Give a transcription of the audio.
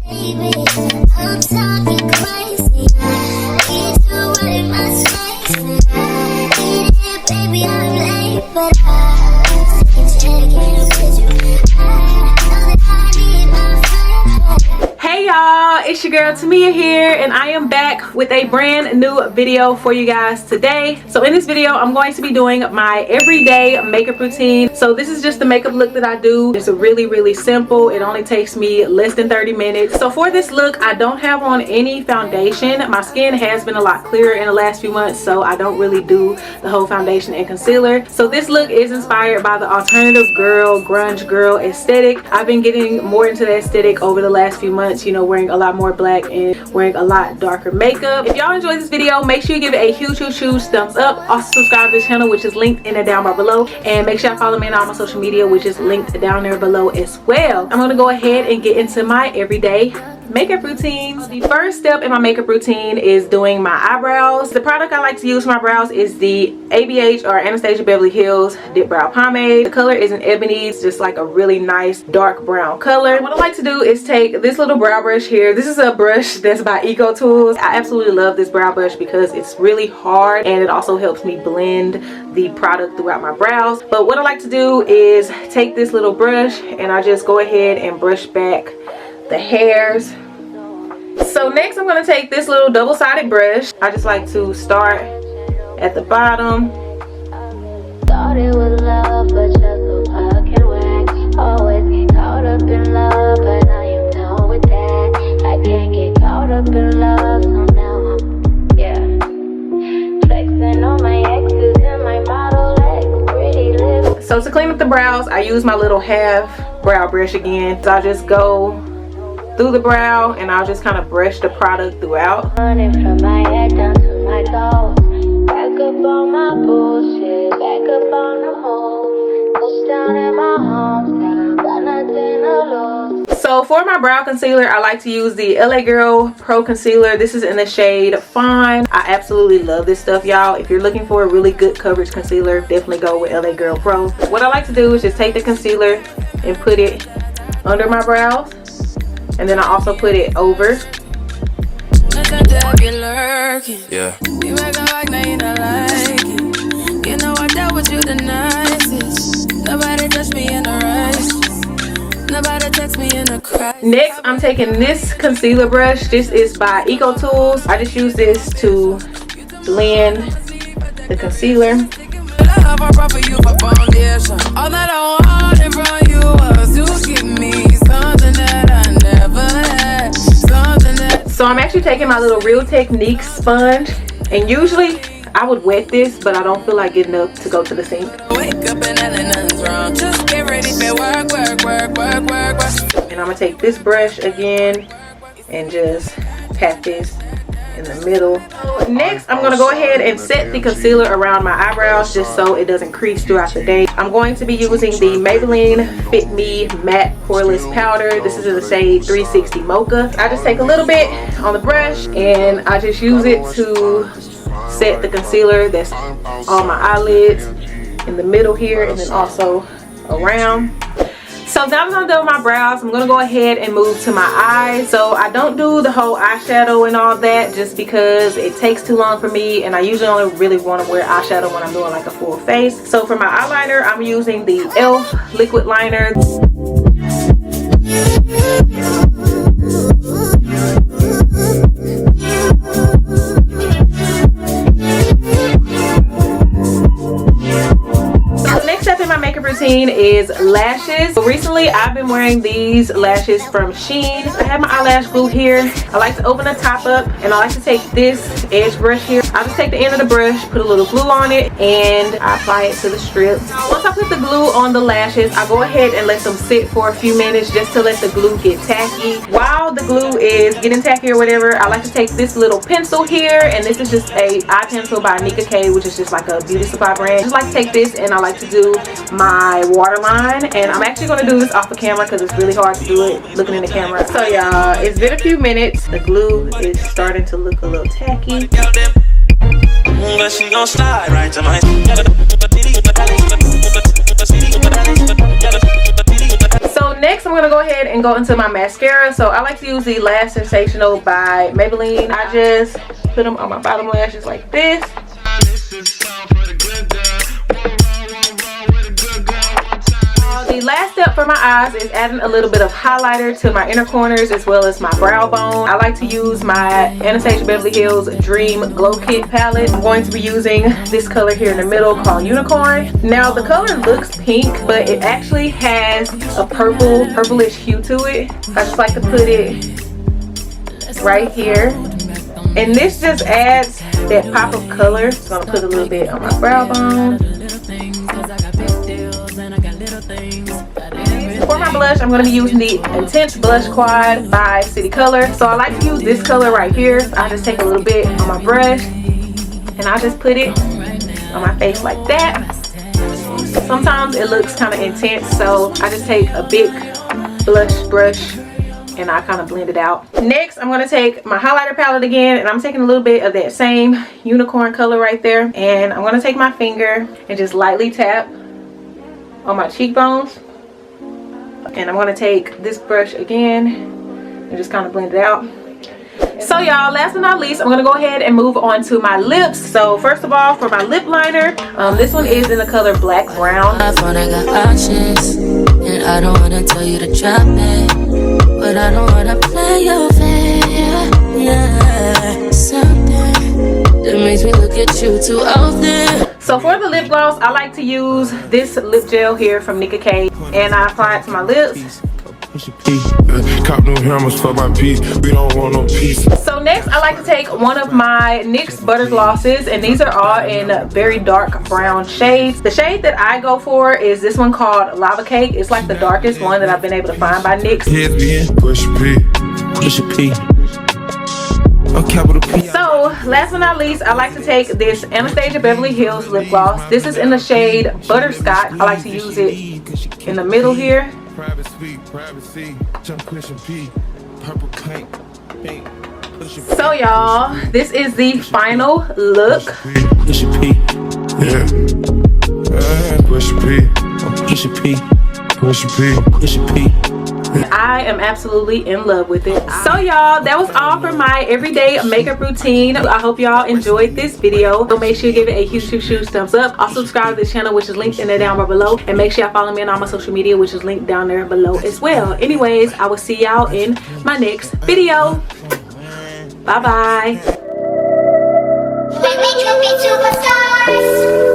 I'm talking crazy. Need to worry my space. Baby, I'm late, but I can check in with you. I know that I need my friend. Hey y'all, it's your girl Tamia here, and I am back with a brand new video for you guys today. So in this video, I'm going to be doing my everyday makeup routine. So this is just the makeup look that I do. It's really simple. It only takes me less than 30 minutes. So for this look, I don't have on any foundation. My skin has been a lot clearer in the last few months, so I don't really do the whole foundation and concealer. So this look is inspired by the alternative girl, grunge girl aesthetic. I've been getting more into the aesthetic over the last few months, you know, wearing a lot more black and wearing a lot darker makeup. If y'all enjoyed this video, make sure you give it a huge thumbs up. Also subscribe to this channel, which is linked in the down bar below, and make sure you follow me on all my social media, which is linked down there below as well. I'm going to go ahead and get into my everyday makeup routines. The first step in my makeup routine is doing my eyebrows. The product I like to use for my brows is the ABH or Anastasia Beverly Hills Dip Brow Pomade. The color is an ebony. It's just like a really nice dark brown color. What I like to do is take this little brow brush here. This is a brush that's by Eco Tools. I absolutely love this brow brush because it's really hard and it also helps me blend the product throughout my brows. But what I like to do is take this little brush and I just go ahead and brush back the hairs. So next I'm going to take this little double-sided brush. I just like to start at the bottom. Started with love, but just so fucking whack. Always get caught up in love, but now you know with that. I can't get caught up in love, so now I'm, yeah, flexing on my exes and my model legs, pretty lips. So to clean up the brows, I use my little half brow brush again. So I just go through the brow and I'll just kind of brush the product throughout. Running from my head down to my toes. Back up on my bullshit, back up on the move. Push down in my hometown, got nothing to lose. So for my brow concealer, I like to use the LA Girl Pro Concealer. This is in the shade Fine. I absolutely love this stuff, y'all. If you're looking for a really good coverage concealer, definitely go with LA Girl Pro. What I like to do is just take the concealer and put it under my brows. And then I also put it over. Yeah. You make a like, now you don't like it. You know I dealt with you the nicest. Nobody touched me in the right. Nobody text me in the cry. Next, I'm taking this concealer brush. This is by Eco Tools. I just use this to blend the concealer. All that I wanted from you was to give me something that I never had. Something that. So I'm actually taking my little Real Technique sponge, and usually I would wet this, but I don't feel like getting up to go to the sink. Wake up and nothing's wrong. Just get ready for work. And I'm gonna take this brush again and just pat this in the middle. So next, I'm gonna go ahead and set the concealer around my eyebrows just so it doesn't crease throughout the day. I'm going to be using the Maybelline Fit Me Matte Poreless Powder. This is in the shade 360 Mocha. I just take a little bit on the brush and I just use it to set the concealer that's on my eyelids, in the middle here, and then also around. So now that I'm done with my brows, I'm going to go ahead and move to my eyes. So I don't do the whole eyeshadow and all that just because it takes too long for me, and I usually only really want to wear eyeshadow when I'm doing like a full face. So for my eyeliner, I'm using the e.l.f. liquid liner. Routine is lashes. So recently I've been wearing these lashes from Shein. I have my eyelash glue here. I like to open the top up and I like to take this edge brush here. I just take the end of the brush, put a little glue on it, and I apply it to the strip. Once I put the glue on the lashes, I go ahead and let them sit for a few minutes just to let the glue get tacky. While the glue is getting tacky or whatever, I like to take this little pencil here, and this is just a eye pencil by Nika K, which is just like a beauty supply brand. I just like to take this and I like to do my waterline, and I'm actually going to do this off the camera because it's really hard to do it looking in the camera. So y'all, it's been a few minutes. The glue is starting to look a little tacky. But she gon' slide right to my. So next I'm gonna go ahead and go into my mascara. So I like to use the Lash Sensational by Maybelline. I just put them on my bottom lashes like this. The last step for my eyes is adding a little bit of highlighter to my inner corners as well as my brow bone. I like to use my Anastasia Beverly Hills Dream Glow Kit palette. I'm going to be using this color here in the middle called Unicorn. Now the color looks pink, but it actually has a purplish hue to it. I just like to put it right here. And this just adds that pop of color. So I'm gonna put a little bit on my brow bone. For my blush, I'm going to be using the Intense Blush Quad by City Color. So I like to use this color right here. I just take a little bit on my brush and I just put it on my face like that. Sometimes it looks kind of intense, so I just take a big blush brush and I kind of blend it out. Next, I'm going to take my highlighter palette again, and I'm taking a little bit of that same unicorn color right there, and I'm going to take my finger and just lightly tap on my cheekbones. And I'm going to take this brush again and just kind of blend it out. So y'all, last but not least, I'm going to go ahead and move on to my lips. So first of all, for my lip liner, this one is in the color Black Brown. I got options, and I don't want to tell you to drop it, but I don't want to play your fair. Yeah, something that makes me look at you too often. So for the lip gloss, I like to use this lip gel here from Nika K, and I apply it to my lips. Cop new hammers for my piece. We don't want no peace. So next, I like to take one of my NYX butter glosses, and these are all in very dark brown shades. The shade that I go for is this one called Lava Cake. It's like the darkest one that I've been able to find by NYX. Push a P. So last but not least, I like to take this Anastasia Beverly Hills lip gloss. This is in the shade Butterscotch. I like to use it in the middle here. So y'all, this is the final look. Push a P. Yeah. Push a P. Push a P. Push a P. Push a P. I am absolutely in love with it. So y'all, that was all for my everyday makeup routine. I hope y'all enjoyed this video. So make sure you give it a huge thumbs up. Also subscribe to the channel, which is linked in there down below, and make sure y'all follow me on all my social media, which is linked down there below as well. Anyways, I will see y'all in my next video. Bye bye. Superstars.